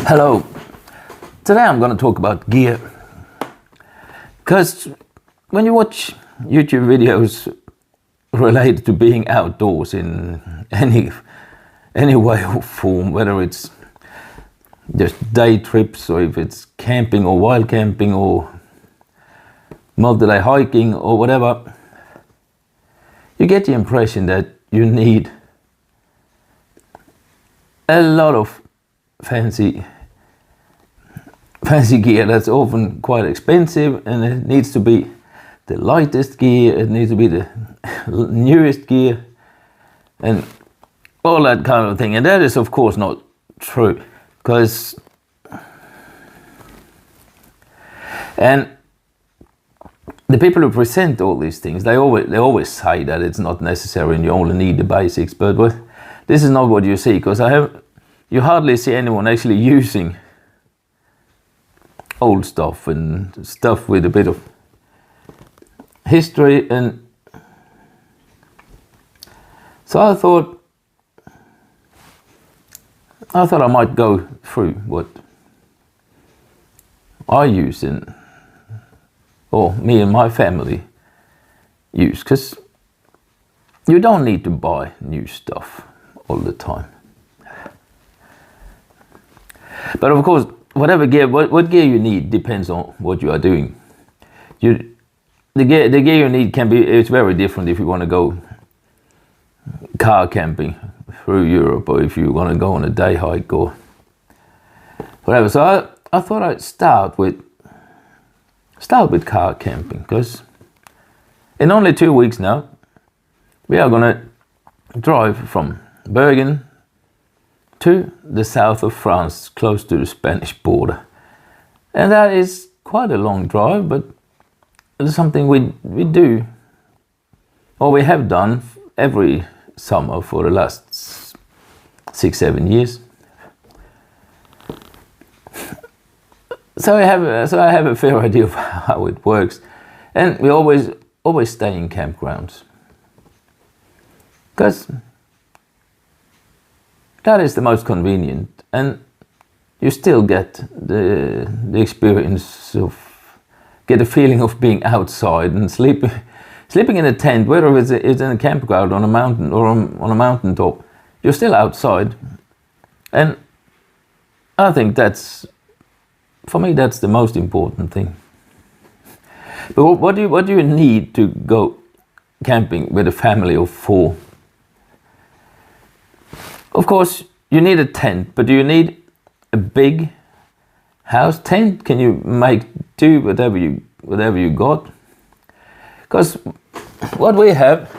Hello. Today I'm going to talk about gear. Because when you watch YouTube videos related to being outdoors in any way or form, whether it's just day trips or if it's camping or wild camping or multi-day hiking or whatever, you get the impression that you need a lot of fancy gear that's often quite expensive, and it needs to be the lightest gear, it needs to be the newest gear and all that kind of thing. And that is of course not true, because the people who present all these things, they always say that it's not necessary and you only need the basics, but this is not what you see, because you hardly see anyone actually using old stuff and stuff with a bit of history. And so I thought I might go through what I use or me and my family use, because you don't need to buy new stuff all the time. But of course, whatever gear, what gear you need depends on what you are doing. The gear you need it's very different if you want to go car camping through Europe, or if you want to go on a day hike or whatever. So I thought I'd start with car camping, because in only 2 weeks now we are gonna drive from Bergen to the south of France, close to the Spanish border. And that is quite a long drive, but it's something we do, or we have done every summer for the last 6-7 years. So I have a fair idea of how it works, and we always stay in campgrounds, because that is the most convenient, and you still get the experience of, get the feeling of being outside and sleeping in a tent, whether it's in a campground on a mountain or on a mountaintop. You're still outside, and I think for me that's the most important thing. But what do you need to go camping with a family of 4? Of course, you need a tent, but do you need a big house tent? Can you make do whatever you got? Because what we have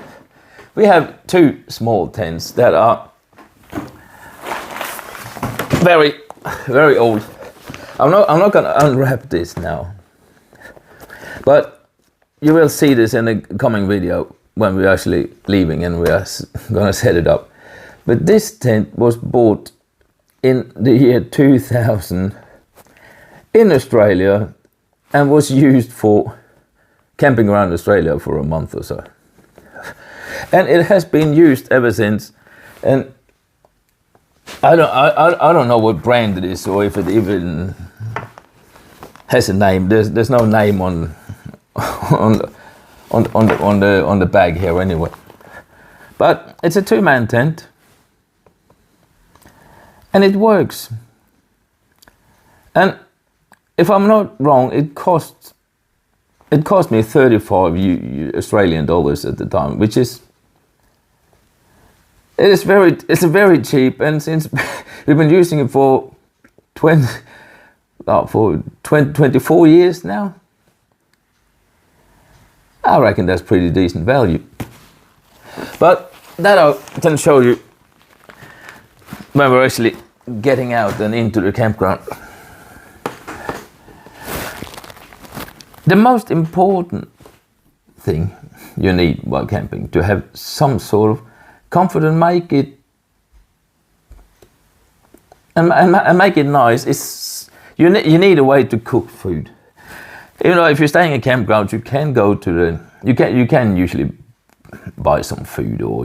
2 small tents that are very, very old. I'm not gonna unwrap this now, but you will see this in the coming video when we're actually leaving and we are gonna set it up. But this tent was bought in the year 2000 in Australia and was used for camping around Australia for a month or so. And it has been used ever since. And I don't know what brand it is, or if it even has a name. There's no name on the bag here anyway. But it's a 2-man tent. And it works. And if I'm not wrong, it cost me 35 Australian dollars at the time, which is it's very cheap. And since we've been using it for 24 years now, I reckon that's pretty decent value. But that I can show you when we're actually getting out and into the campground. The most important thing you need while camping, to have some sort of comfort and make it nice, is you need a way to cook food. You know, if you're staying in a campground, you can go to you can usually buy some food, or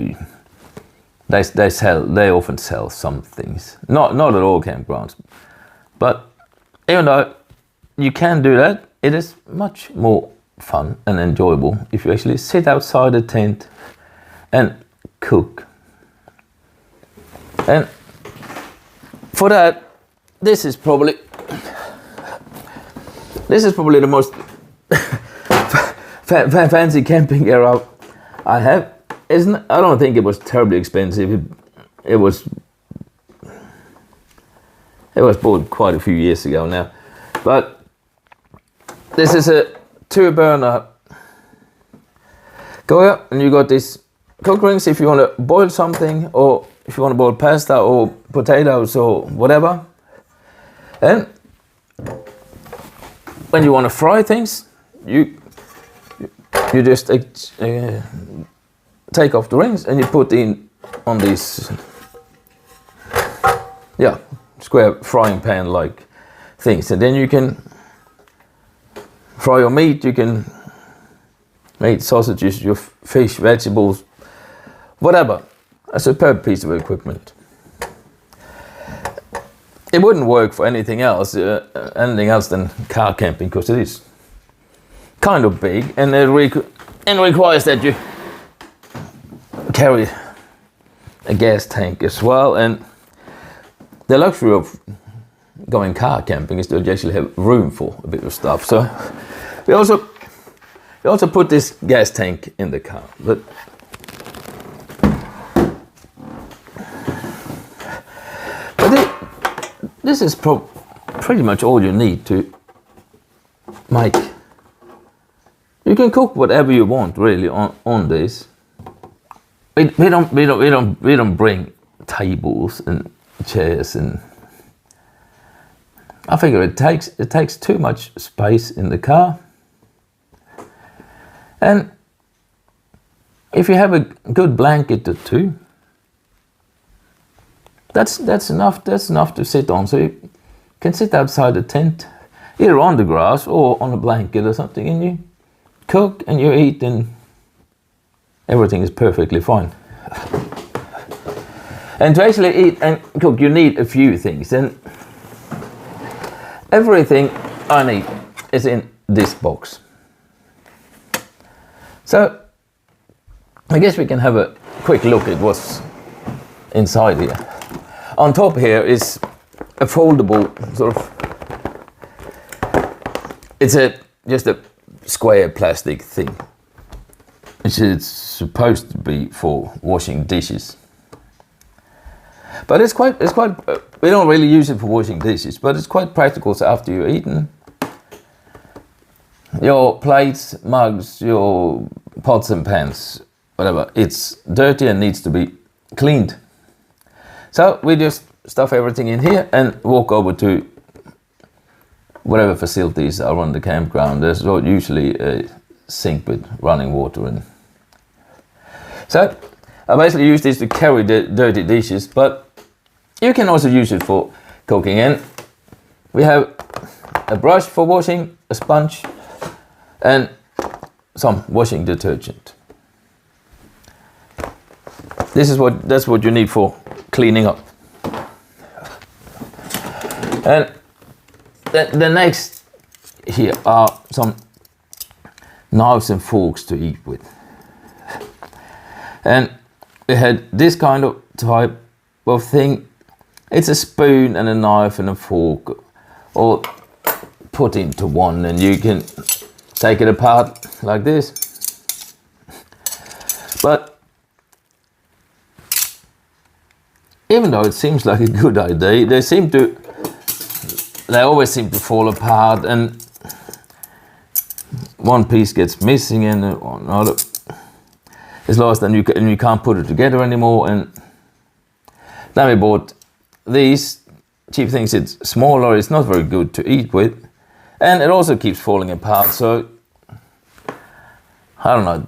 they often sell some things. Not at all campgrounds, But even though you can do that, it is much more fun and enjoyable if you actually sit outside the tent and cook. And for that, this is probably the most fancy camping gear I have. I don't think it was terribly expensive. It was bought quite a few years ago now. But this is a 2-burner Goya, and you got these cook rings if you want to boil something, or if you want to boil pasta or potatoes or whatever. And when you want to fry things, you just take off the rings and you put in on these square frying pan like things, and then you can fry your meat, you can make sausages, your fish, vegetables, whatever. A superb piece of equipment. It wouldn't work for anything else than car camping, because it is kind of big, and it requires that you carry a gas tank as well. And the luxury of going car camping is that you actually have room for a bit of stuff. So we also put this gas tank in the car. But this is pretty much all you need to make. You can cook whatever you want really on this. We don't bring tables and chairs, and I figure it takes too much space in the car. And if you have a good blanket or two, that's enough to sit on. So you can sit outside the tent, either on the grass or on a blanket or something, and you cook and you eat, and everything is perfectly fine. And to actually eat and cook, you need a few things, and everything I need is in this box. So I guess we can have a quick look at what's inside here. On top here is a foldable sort of, it's just a square plastic thing, which is supposed to be for washing dishes. But it's quite we don't really use it for washing dishes, but it's quite practical. So after you've eaten, your plates, mugs, your pots and pans, whatever, it's dirty and needs to be cleaned. So we just stuff everything in here and walk over to whatever facilities are on the campground. There's usually a sink with running water in. So I basically use this to carry the dirty dishes, but you can also use it for cooking. And we have a brush for washing, a sponge, and some washing detergent. That's what you need for cleaning up. And the next here are some knives and forks to eat with. And we had this kind of type of thing. It's a spoon and a knife and a fork, all put into one, and you can take it apart like this. But even though it seems like a good idea, they always seem to fall apart, and one piece gets missing and another is lost, and you can't put it together anymore. And then we bought these cheap things. It's smaller, it's not very good to eat with, and it also keeps falling apart. So I don't know,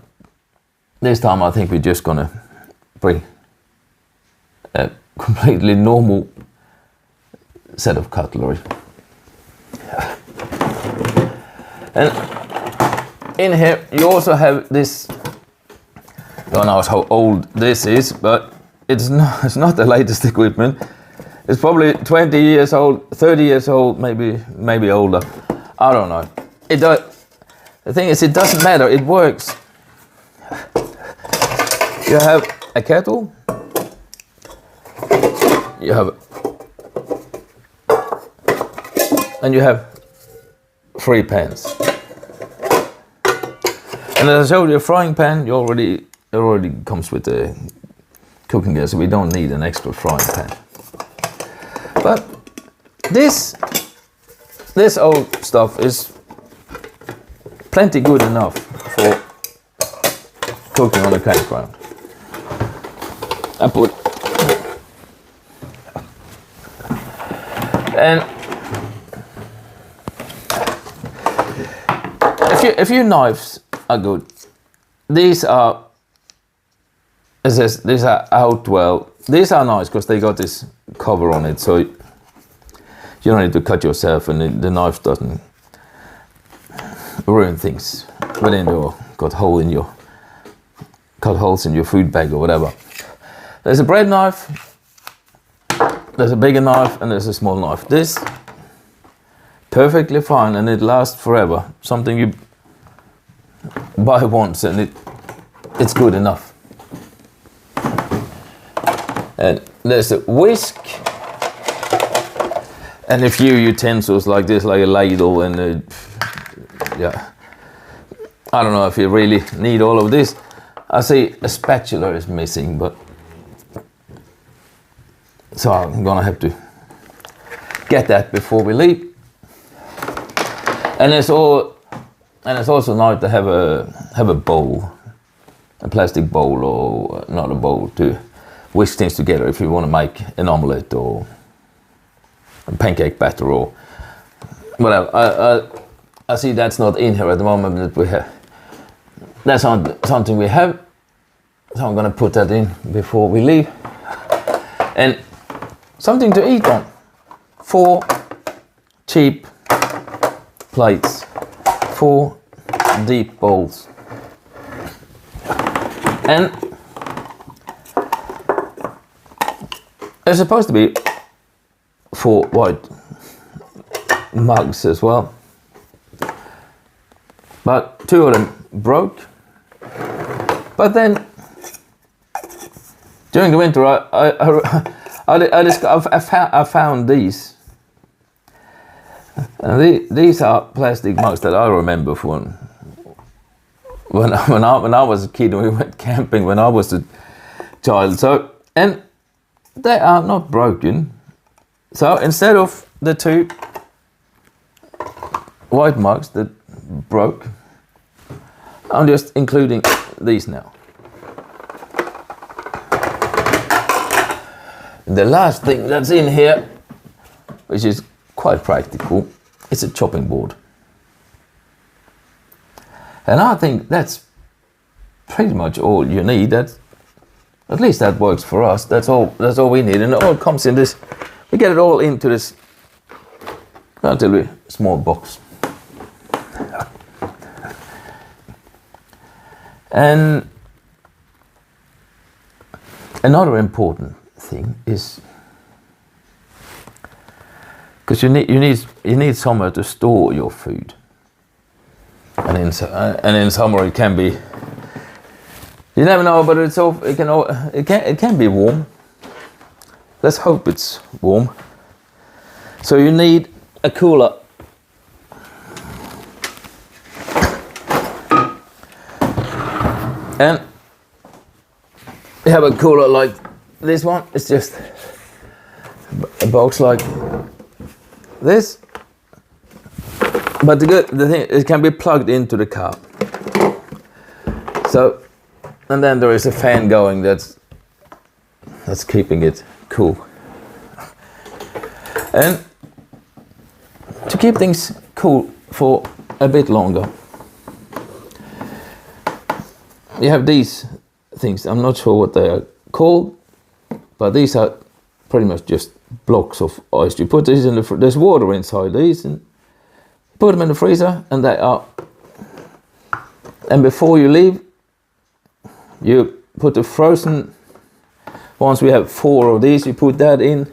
this time I think we're just gonna bring a completely normal set of cutlery. And in here you also have this, I don't know how old this is, but it's not the latest equipment. It's probably 20 years old, 30 years old, maybe older. I don't know. It does. The thing is, it doesn't matter. It works. You have a kettle. You have, and you have 3 pans. And as I showed you, a frying pan, it already comes with the cooking gas, so we don't need an extra frying pan. But this old stuff is plenty good enough for cooking on a campground. And if your knives are good, these are Outwell. These are nice because they got this cover on it, so you don't need to cut yourself, and the knife doesn't ruin things within your cut holes in your food bag or whatever. There's a bread knife, there's a bigger knife, and there's a small knife. This perfectly fine, and it lasts forever. Something you buy once and it's good enough. And there's a whisk, and a few utensils like this, like a ladle, and yeah, I don't know if you really need all of this. I see a spatula is missing, but so I'm gonna have to get that before we leave. And it's also nice to have a bowl, a plastic bowl, or not a bowl, to whisk things together if you want to make an omelette or a pancake batter or whatever. I see that's not in here at the moment, but we have. That's something we have, so I'm gonna put that in before we leave. And something to eat on. 4 cheap plates, 4 deep bowls, and there's supposed to be 4 white mugs as well, but 2 of them broke. But then during the winter, I found these. And these are plastic mugs that I remember from when I was a kid and we went camping when I was a child. So, and they are not broken. So instead of the 2 white mugs that broke, I'm just including these now. The last thing that's in here, which is quite practical, it's a chopping board. And I think that's pretty much all you need. At least that works for us. That's all we need. And it all comes in this, we get it all into this relatively small box. And another important thing is, because you need somewhere to store your food, and in summer it can be, you never know, but it can be warm. Let's hope it's warm. So you need a cooler. And you have a cooler like this one. It's just a box like this. But the thing, it can be plugged into the car. So, and then there is a fan going that's keeping it cool. And to keep things cool for a bit longer, you have these things. I'm not sure what they are called, but these are pretty much just blocks of ice. You put these in there's water inside these, and you put them in the freezer, and they are. And before you leave, you put the frozen. Once we have 4 of these, you put that in,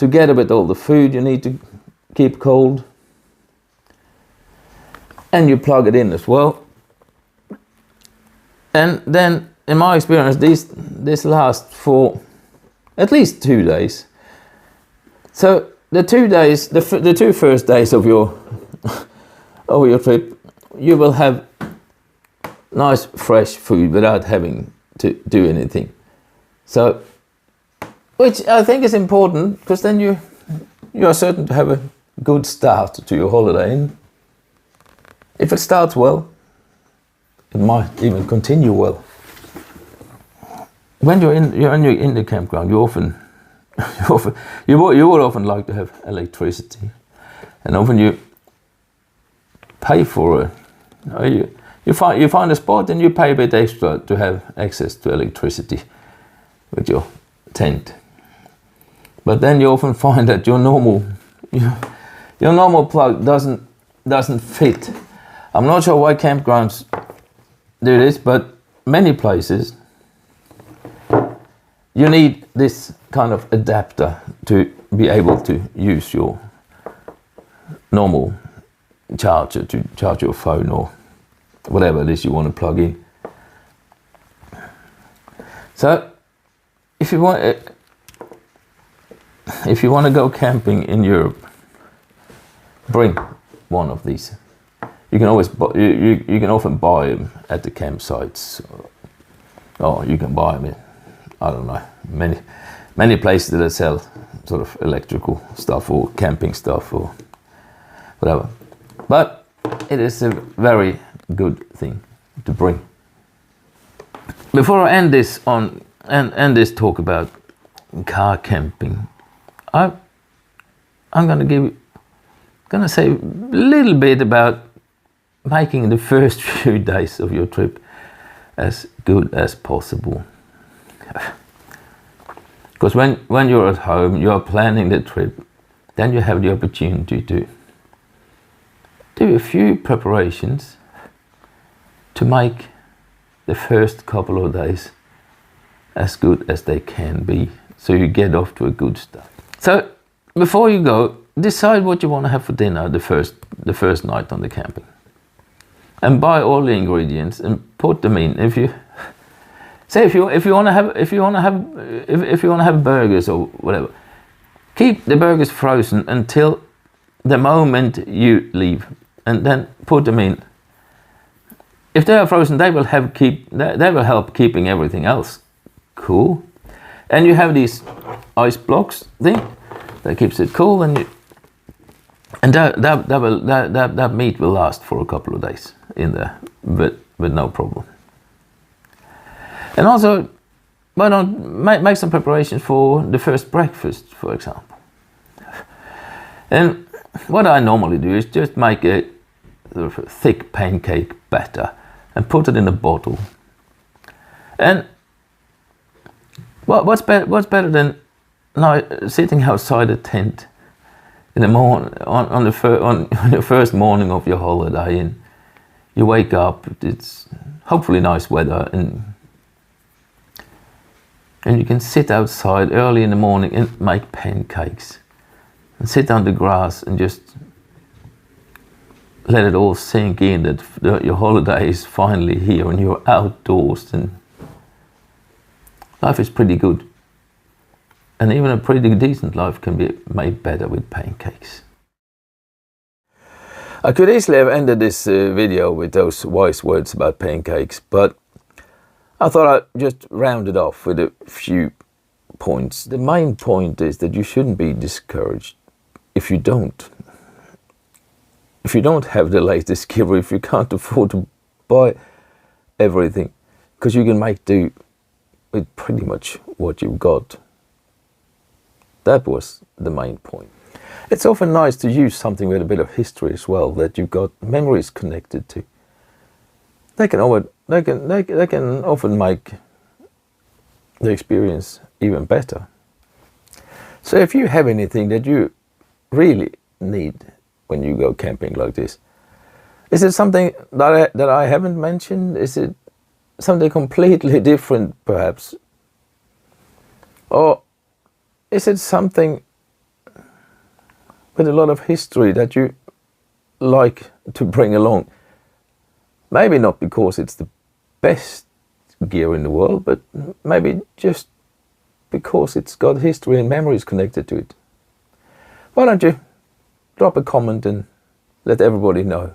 together with all the food you need to keep cold. And you plug it in as well. And then, in my experience, this lasts for at least 2 days. So the 2 days, the 2 first days of your trip, you will have nice fresh food without having to do anything. So, which I think is important, because then you are certain to have a good start to your holiday. And if it starts well, it might even continue well. When you're in the campground, you would often like to have electricity, and often you pay for it. You find a spot and you pay a bit extra to have access to electricity with your tent. But then you often find that your normal plug doesn't fit. I'm not sure why campgrounds do this, but many places you need this kind of adapter to be able to use your normal charger to charge your phone or whatever it is you want to plug in. So if you want to go camping in Europe, bring one of these. You can always you can often buy them at the campsites, or you can buy them in, I don't know, many places that sell sort of electrical stuff or camping stuff or whatever. But it is a very good thing to bring. Before I end this talk about car camping, I'm gonna say a little bit about making the first few days of your trip as good as possible. Because when you're at home, you are planning the trip, then you have the opportunity to do a few preparations to make the first couple of days as good as they can be, so you get off to a good start. So before you go, decide what you want to have for dinner the first night on the camping, and buy all the ingredients and put them in. If you want to have burgers or whatever, keep the burgers frozen until the moment you leave, and then put them in. If they are frozen, they will help keeping everything else cool. And you have these ice blocks thing that keeps it cool, and that meat will last for a couple of days in there with no problem. And also, why don't make some preparations for the first breakfast, for example. And what I normally do is just make a sort of thick pancake batter and put it in a bottle. And what's better than sitting outside a tent in the morning on the first morning of your holiday, and you wake up, it's hopefully nice weather, and you can sit outside early in the morning and make pancakes and sit on the grass and just let it all sink in that your holiday is finally here and you're outdoors, and life is pretty good. And even a pretty decent life can be made better with pancakes. I could easily have ended this video with those wise words about pancakes, but I thought I'd just round it off with a few points. The main point is that you shouldn't be discouraged if you don't have the latest gear, or if you can't afford to buy everything, because you can make do with pretty much what you've got. That was the main point. It's often nice to use something with a bit of history as well, that you've got memories connected to. They can often make the experience even better. So if you have anything that you really need when you go camping like this, is it something that I haven't mentioned? Is it something completely different, perhaps? Or is it something with a lot of history that you like to bring along. Maybe not because it's the best gear in the world, but maybe just because it's got history and memories connected to it. Why don't you drop a comment and let everybody know?